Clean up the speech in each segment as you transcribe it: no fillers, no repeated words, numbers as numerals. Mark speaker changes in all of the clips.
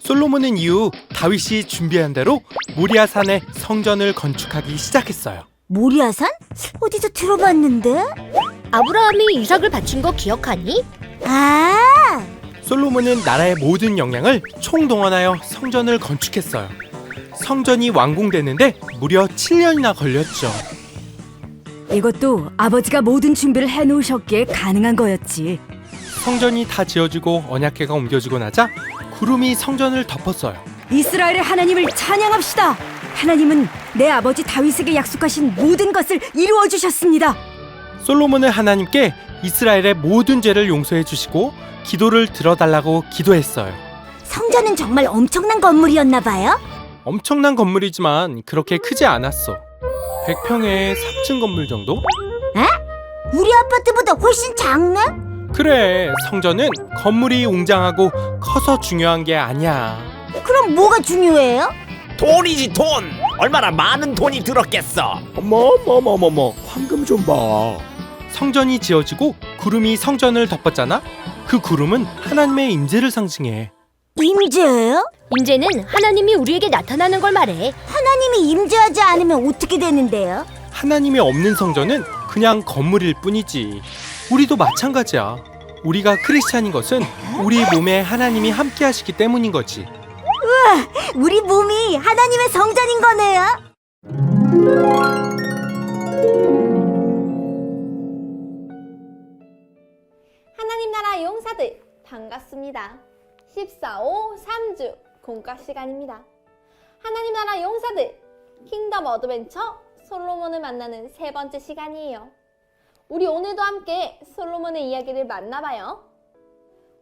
Speaker 1: 솔로몬은 이후 다윗이 준비한 대로 모리아산에 성전을 건축하기 시작했어요.
Speaker 2: 모리아산? 어디서 들어봤는데?
Speaker 3: 아브라함이 이삭을 바친 거 기억하니?
Speaker 2: 아,
Speaker 1: 솔로몬은 나라의 모든 역량을 총동원하여 성전을 건축했어요. 성전이 완공되는데 무려 7년이나 걸렸죠.
Speaker 4: 이것도 아버지가 모든 준비를 해놓으셨기에 가능한 거였지.
Speaker 1: 성전이 다 지어지고 언약궤가 옮겨지고 나자 구름이 성전을 덮었어요.
Speaker 4: 이스라엘의 하나님을 찬양합시다. 하나님은 내 아버지 다윗에게 약속하신 모든 것을 이루어 주셨습니다.
Speaker 1: 솔로몬은 하나님께 이스라엘의 모든 죄를 용서해 주시고 기도를 들어달라고 기도했어요.
Speaker 2: 성전은 정말 엄청난 건물이었나 봐요?
Speaker 1: 엄청난 건물이지만 그렇게 크지 않았어. 100평의 3층 건물 정도?
Speaker 2: 우리 아파트보다 훨씬 작네?
Speaker 1: 그래, 성전은 건물이 웅장하고 커서 중요한 게 아니야.
Speaker 2: 그럼 뭐가 중요해요?
Speaker 5: 돈이지 돈! 얼마나 많은 돈이 들었겠어.
Speaker 6: 어머, 황금 좀 봐.
Speaker 1: 성전이 지어지고 구름이 성전을 덮었잖아? 그 구름은 하나님의 임재를 상징해.
Speaker 2: 임재예요?
Speaker 3: 임재는 하나님이 우리에게 나타나는 걸 말해.
Speaker 2: 하나님이 임재하지 않으면 어떻게 되는데요?
Speaker 1: 하나님이 없는 성전은 그냥 건물일 뿐이지. 우리도 마찬가지야. 우리가 크리스찬인 것은 우리 몸에 하나님이 함께 하시기 때문인 거지.
Speaker 2: 우리 몸이 하나님의 성전인 거네요.
Speaker 7: 하나님 나라 용사들 반갑습니다. 14호 3주 공과 시간입니다. 하나님 나라 용사들 킹덤 어드벤처 솔로몬을 만나는 세 번째 시간이에요. 우리 오늘도 함께 솔로몬의 이야기를 만나봐요.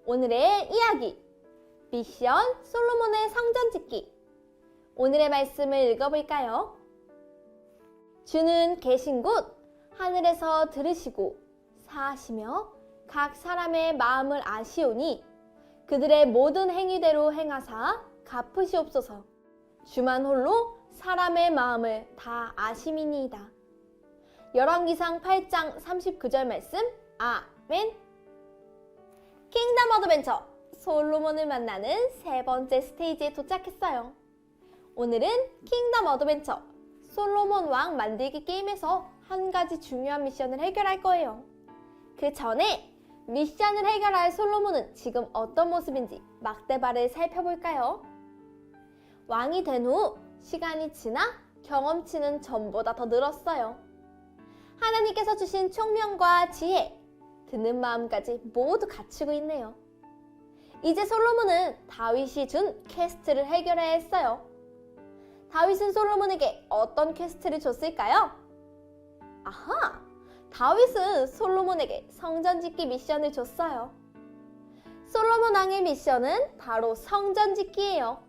Speaker 7: 오늘의 이야기 미션 솔로몬의 성전 짓기. 오늘의 말씀을 읽어볼까요? 주는 계신 곳 하늘에서 들으시고 사하시며 각 사람의 마음을 아시오니 그들의 모든 행위대로 행하사 갚으시옵소서. 주만 홀로 사람의 마음을 다 아심이니이다. 열왕기상 8장 39절 말씀. 아멘. 킹덤 어드벤처 솔로몬을 만나는 세 번째 스테이지에 도착했어요. 오늘은 킹덤 어드벤처 솔로몬 왕 만들기 게임에서 한 가지 중요한 미션을 해결할 거예요. 그 전에 미션을 해결할 솔로몬은 지금 어떤 모습인지 막대발을 살펴볼까요? 왕이 된 후 시간이 지나 경험치는 전보다 더 늘었어요. 하나님께서 주신 총명과 지혜, 듣는 마음까지 모두 갖추고 있네요. 이제 솔로몬은 다윗이 준 퀘스트를 해결해야 했어요. 다윗은 솔로몬에게 어떤 퀘스트를 줬을까요? 아하! 다윗은 솔로몬에게 성전 짓기 미션을 줬어요. 솔로몬 왕의 미션은 바로 성전 짓기예요.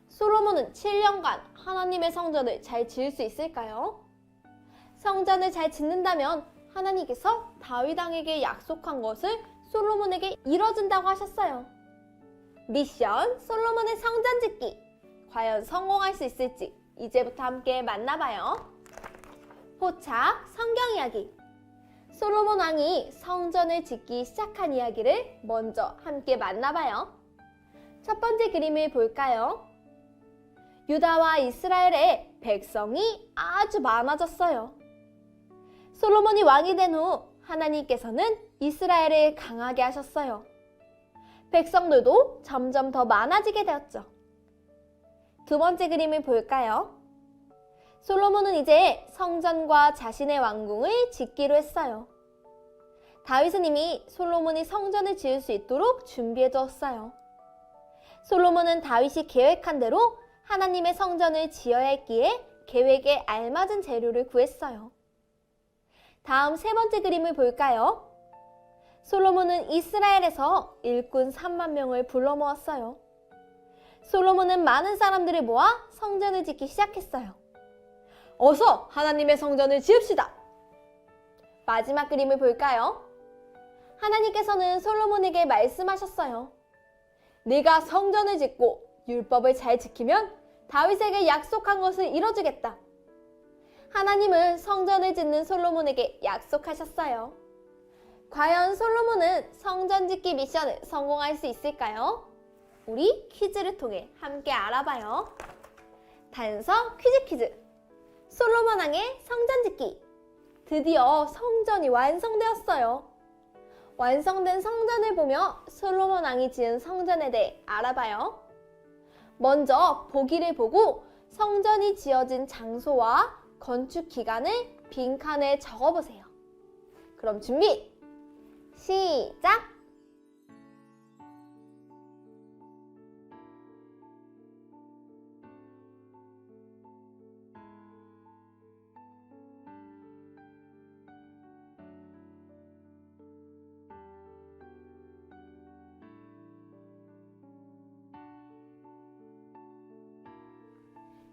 Speaker 7: 솔로몬은 7년간 하나님의 성전을 잘 지을 수 있을까요? 성전을 잘 짓는다면 하나님께서 다윗 왕에게 약속한 것을 솔로몬에게 이뤄준다고 하셨어요. 미션 솔로몬의 성전 짓기. 과연 성공할 수 있을지 이제부터 함께 만나봐요. 포착 성경 이야기. 솔로몬 왕이 성전을 짓기 시작한 이야기를 먼저 함께 만나봐요. 첫 번째 그림을 볼까요? 유다와 이스라엘의 백성이 아주 많아졌어요. 솔로몬이 왕이 된 후 하나님께서는 이스라엘을 강하게 하셨어요. 백성들도 점점 더 많아지게 되었죠. 두 번째 그림을 볼까요? 솔로몬은 이제 성전과 자신의 왕궁을 짓기로 했어요. 다윗은 이미 솔로몬이 성전을 지을 수 있도록 준비해 두었어요. 솔로몬은 다윗이 계획한 대로 하나님의 성전을 지어야 했기에 계획에 알맞은 재료를 구했어요. 다음 세 번째 그림을 볼까요? 솔로몬은 이스라엘에서 일꾼 3만 명을 불러 모았어요. 솔로몬은 많은 사람들을 모아 성전을 짓기 시작했어요. 어서 하나님의 성전을 지읍시다! 마지막 그림을 볼까요? 하나님께서는 솔로몬에게 말씀하셨어요. 네가 성전을 짓고 율법을 잘 지키면 다윗에게 약속한 것을 이뤄주겠다. 하나님은 성전을 짓는 솔로몬에게 약속하셨어요. 과연 솔로몬은 성전 짓기 미션을 성공할 수 있을까요? 우리 퀴즈를 통해 함께 알아봐요. 단서 퀴즈. 솔로몬 왕의 성전 짓기. 드디어 성전이 완성되었어요. 완성된 성전을 보며 솔로몬 왕이 지은 성전에 대해 알아봐요. 먼저 보기를 보고 성전이 지어진 장소와 건축 기간을 빈칸에 적어보세요. 그럼 준비, 시작!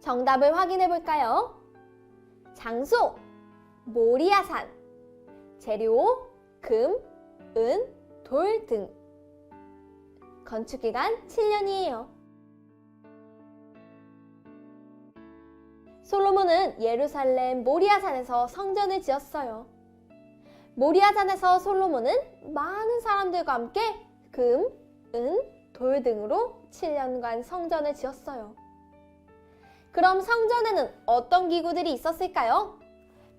Speaker 7: 정답을 확인해 볼까요? 장소, 모리아산. 재료, 금, 은, 돌 등. 건축기간 7년이에요. 솔로몬은 예루살렘 모리아산에서 성전을 지었어요. 모리아산에서 솔로몬은 많은 사람들과 함께 금, 은, 돌 등으로 7년간 성전을 지었어요. 그럼 성전에는 어떤 기구들이 있었을까요?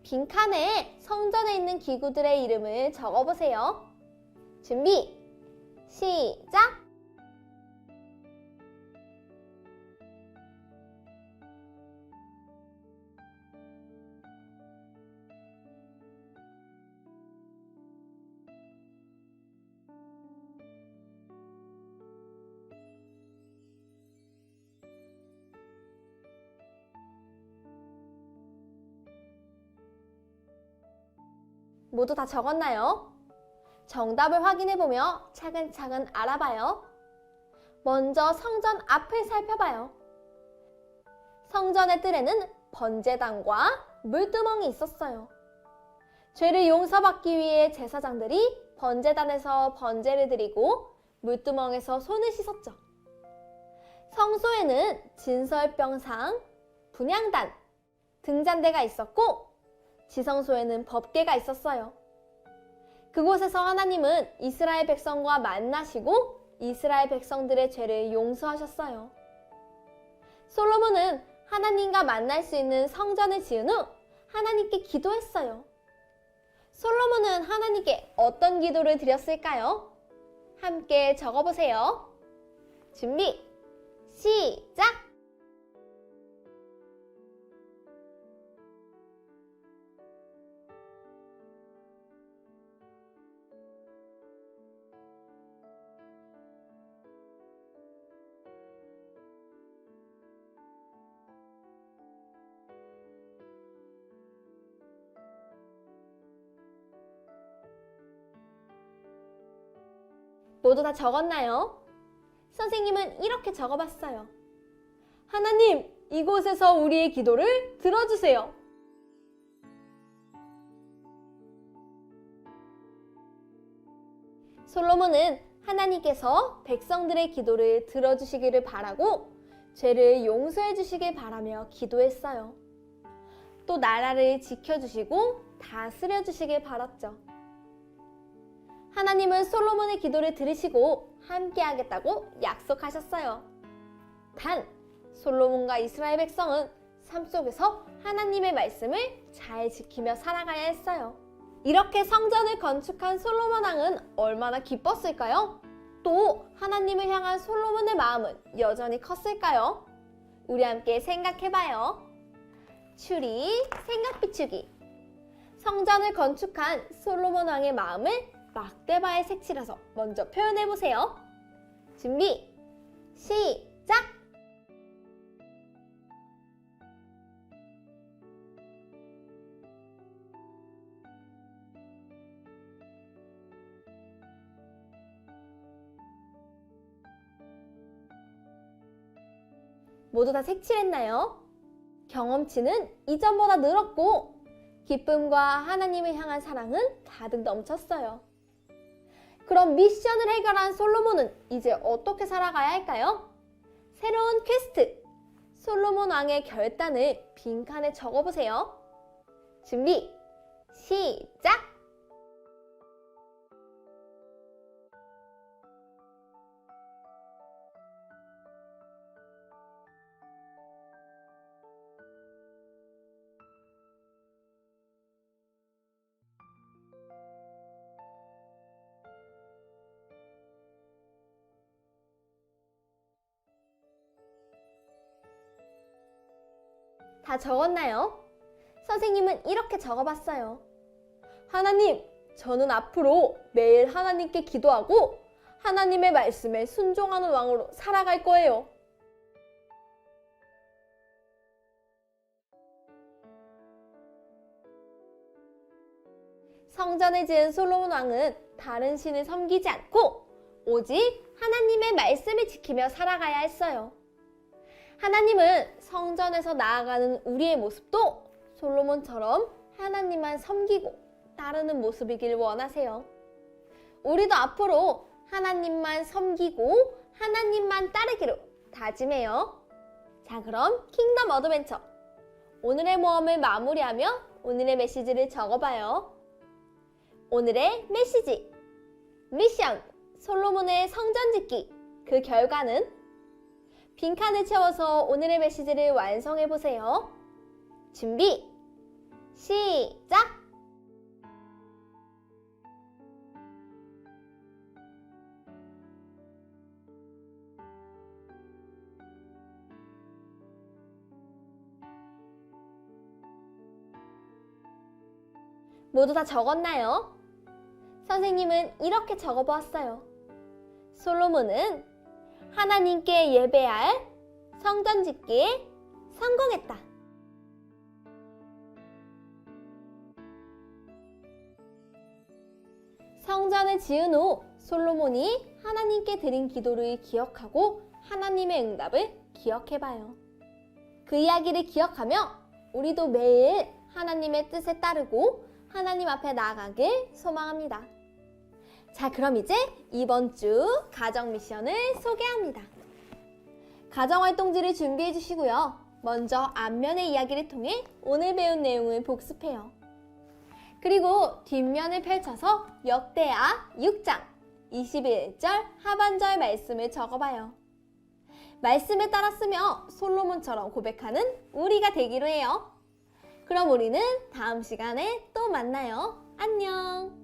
Speaker 7: 빈칸에 성전에 있는 기구들의 이름을 적어보세요. 준비, 시작! 모두 다 적었나요? 정답을 확인해보며 차근차근 알아봐요. 먼저 성전 앞을 살펴봐요. 성전의 뜰에는 번제단과 물두멍이 있었어요. 죄를 용서받기 위해 제사장들이 번제단에서 번제를 드리고 물두멍에서 손을 씻었죠. 성소에는 진설병상, 분향단, 등잔대가 있었고 지성소에는 법궤가 있었어요. 그곳에서 하나님은 이스라엘 백성과 만나시고 이스라엘 백성들의 죄를 용서하셨어요. 솔로몬은 하나님과 만날 수 있는 성전을 지은 후 하나님께 기도했어요. 솔로몬은 하나님께 어떤 기도를 드렸을까요? 함께 적어보세요. 준비, 시작! 모두 다 적었나요? 선생님은 이렇게 적어봤어요. 하나님, 이곳에서 우리의 기도를 들어주세요. 솔로몬은 하나님께서 백성들의 기도를 들어주시기를 바라고 죄를 용서해 주시길 바라며 기도했어요. 또 나라를 지켜주시고 다스려 주시길 바랐죠. 하나님은 솔로몬의 기도를 들으시고 함께 하겠다고 약속하셨어요. 단, 솔로몬과 이스라엘 백성은 삶 속에서 하나님의 말씀을 잘 지키며 살아가야 했어요. 이렇게 성전을 건축한 솔로몬 왕은 얼마나 기뻤을까요? 또 하나님을 향한 솔로몬의 마음은 여전히 컸을까요? 우리 함께 생각해봐요. 추리, 생각 비추기. 성전을 건축한 솔로몬 왕의 마음을 막대바에 색칠해서 먼저 표현해보세요. 준비, 시작! 모두 다 색칠했나요? 경험치는 이전보다 늘었고 기쁨과 하나님을 향한 사랑은 가득 넘쳤어요. 그럼 미션을 해결한 솔로몬은 이제 어떻게 살아가야 할까요? 새로운 퀘스트! 솔로몬 왕의 결단을 빈칸에 적어보세요. 준비, 시작! 다 적었나요? 선생님은 이렇게 적어봤어요. 하나님, 저는 앞으로 매일 하나님께 기도하고 하나님의 말씀에 순종하는 왕으로 살아갈 거예요. 성전을 지은 솔로몬 왕은 다른 신을 섬기지 않고 오직 하나님의 말씀을 지키며 살아가야 했어요. 하나님은 성전에서 나아가는 우리의 모습도 솔로몬처럼 하나님만 섬기고 따르는 모습이길 원하세요. 우리도 앞으로 하나님만 섬기고 하나님만 따르기로 다짐해요. 자, 그럼 킹덤 어드벤처 오늘의 모험을 마무리하며 오늘의 메시지를 적어봐요. 오늘의 메시지 미션 솔로몬의 성전 짓기. 그 결과는 빈칸을 채워서 오늘의 메시지를 완성해보세요. 준비 시작! 모두 다 적었나요? 선생님은 이렇게 적어보았어요. 솔로몬은 하나님께 예배할 성전 짓기에 성공했다. 성전을 지은 후 솔로몬이 하나님께 드린 기도를 기억하고 하나님의 응답을 기억해봐요. 그 이야기를 기억하며 우리도 매일 하나님의 뜻에 따르고 하나님 앞에 나아가길 소망합니다. 자, 그럼 이제 이번 주 가정 미션을 소개합니다. 가정활동지를 준비해 주시고요. 먼저 앞면의 이야기를 통해 오늘 배운 내용을 복습해요. 그리고 뒷면을 펼쳐서 역대하 6장 21절 하반절 말씀을 적어봐요. 말씀을 따라 쓰며 솔로몬처럼 고백하는 우리가 되기로 해요. 그럼 우리는 다음 시간에 또 만나요. 안녕!